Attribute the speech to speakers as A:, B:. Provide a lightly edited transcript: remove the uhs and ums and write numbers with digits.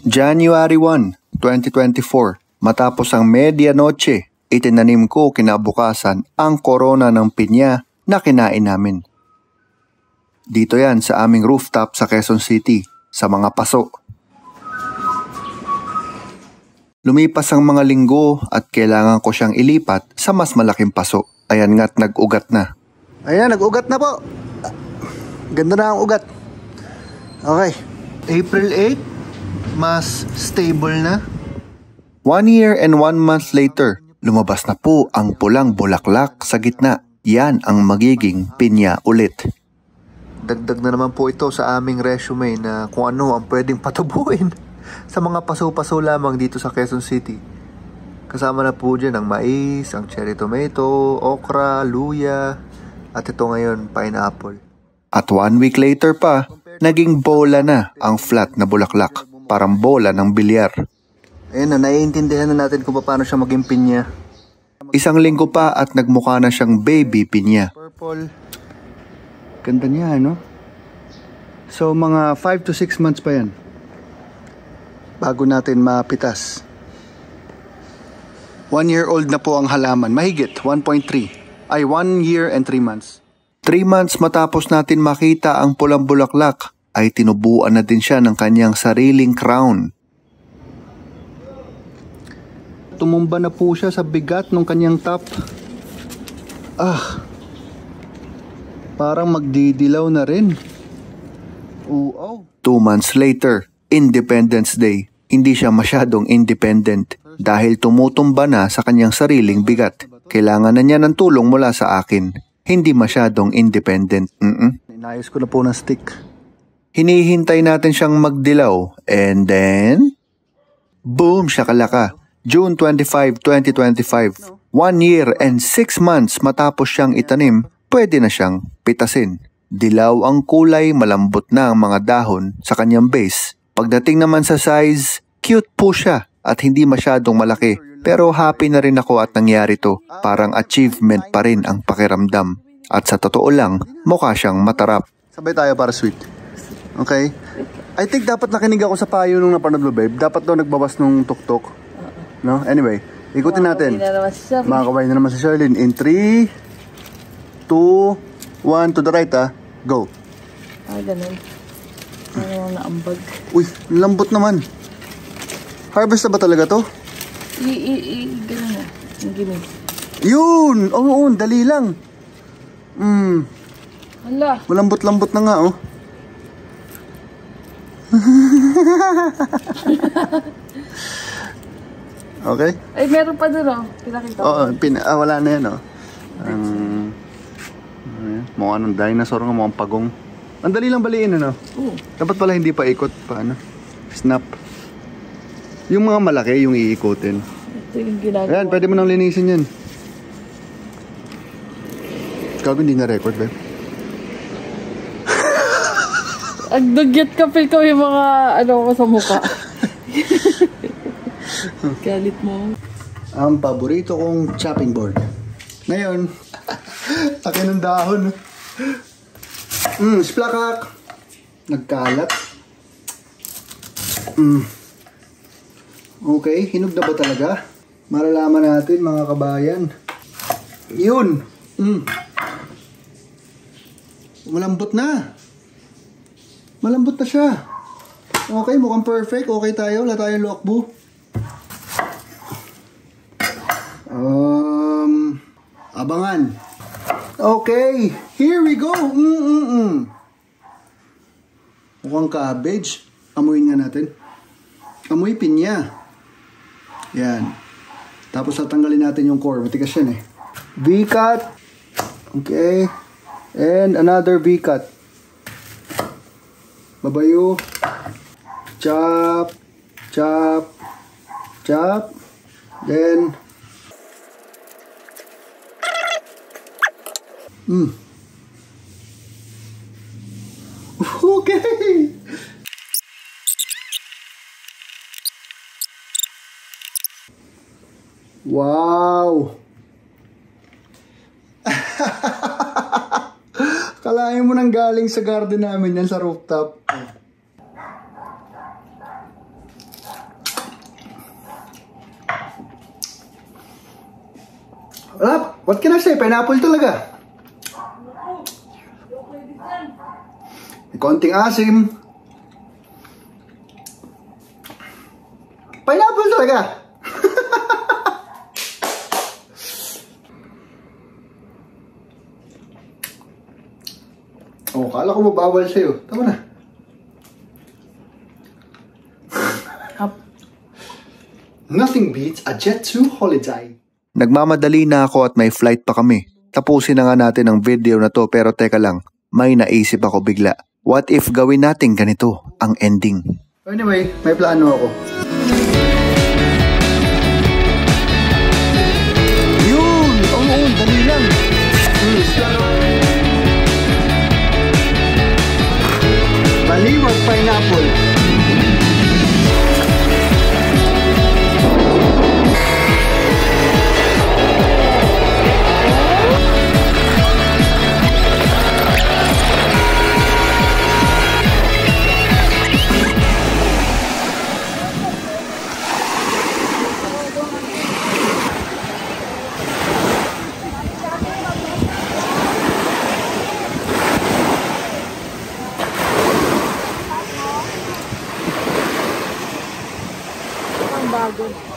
A: January 1, 2024, matapos ang medianoche, itinanim ko kinabukasan ang korona ng pinya na kinain namin. Dito yan sa aming rooftop sa Quezon City, sa mga paso. Lumipas ang mga linggo at kailangan ko siyang ilipat sa mas malaking paso. Ayan nga't nag-ugat na.
B: Ayan, nag-ugat na po. Ganda na ang ugat. Okay. April 8. Mas stable na.
A: 1 year and 1 month later, lumabas na po ang pulang bulaklak sa gitna. Yan ang magiging pinya ulit.
B: Dagdag na naman po ito sa aming resume na kung ano ang pwedeng patubuin sa mga paso-paso lamang dito sa Quezon City. Kasama na po dyan ang mais, ang cherry tomato, okra, luya, at ito ngayon, pineapple.
A: At 1 week later pa, naging bola na ang flat na bulaklak. Parang bola ng bilyar.
B: Ayun na, naiintindihan na natin kung paano siya maging pinya.
A: 1 linggo pa at nagmukha na siyang baby pinya.
B: Purple. Ganda niya, no? So, mga 5 to 6 months pa yan bago natin mapitas. 1 year old na po ang halaman. Mahigit, 1.3. Ay, 1 year and 3 months.
A: 3 months matapos natin makita ang pulang bulaklak, ay tinubuan na din siya ng kanyang sariling crown.
B: Tumumba na po siya sa bigat ng kanyang top. Parang magdidilaw na rin.
A: 2 months later, Independence Day, hindi siya masyadong independent dahil tumutumba na sa kanyang sariling bigat. Kailangan na niya ng tulong mula sa akin. Hindi masyadong independent.
B: Inayos ko na po ng stick.
A: Hinihintay natin siyang magdilaw and then, boom, shakalaka. June 25, 2025, 1 year and 6 months matapos siyang itanim, pwede na siyang pitasin. Dilaw ang kulay, malambot na ang mga dahon sa kanyang base. Pagdating naman sa size, cute po siya at hindi masyadong malaki. Pero happy na rin ako at nangyari to. Parang achievement pa rin ang pakiramdam. At sa totoo lang, mukha siyang matarap.
B: Sabay tayo para sweet. Okay? I think dapat nakinig ako sa payo nung napanood mo, babe. Dapat daw nagbabas nung tuktok. No? Anyway, ikutin natin. Makakabay na naman si Sherlyn. In 3, 2, 1, to the right, Go.
C: Ganun. Ano naambag.
B: Uy, lambot naman. Harvest na ba talaga to?
C: Ganun na. Gimig.
B: Yun! Oo, dali lang.
C: Hala.
B: Malambot-lambot na nga, oh. Okay?
C: Ay, meron pa doon, oh. Pinakita ko.
B: Oo, wala na yan, oh. Mukha ng dinosaur nga, mukhang pagong. Ang dali lang baliin, ano? Dapat pala hindi pa ikot pa, ano? Snap. Yung mga malaki, yung iikotin.
C: Ito yung ginagawa.
B: Ayan, pwede mo nang linisin yan. Gago, hindi na record, babe.
C: Ang dugyat kapil ko yung mga ano ko sa mukha. Galit mo.
B: Ang paborito kong chopping board. Ngayon, akin ng dahon. Splakak. Nagkalat. Okay, hinog na ba talaga? Malalaman natin mga kabayan. Yun. Malambot na. Malambot na siya. Okay, mukhang perfect. Okay tayo. Wala tayong lokbo. Abangan. Okay. Here we go. Mukhang cabbage. Amuin nga natin. Amoy pinya. Yan. Tapos tatanggalin natin yung core. Matigas yan, V-cut. Okay. And another V-cut. Babayo. Chop. Chop. Chop. Then. Okay. Wow. Kalahin mo nang galing sa garden namin yan sa rooftop.
A: Wala, what can I say? Pineapple talaga. May konting asim. Pineapple talaga. Oh, kala ko mabawal sa'yo. Tama na. Nothing beats a Jet2 holiday. Nagmamadali na ako at may flight pa kami. Tapusin na nga natin ang video na to pero teka lang, may naisip ako bigla. What if gawin natin ganito ang ending? Anyway, may plano ako. Yun! Oo, dali lang. Baliwag pineapple.
C: Ang bago.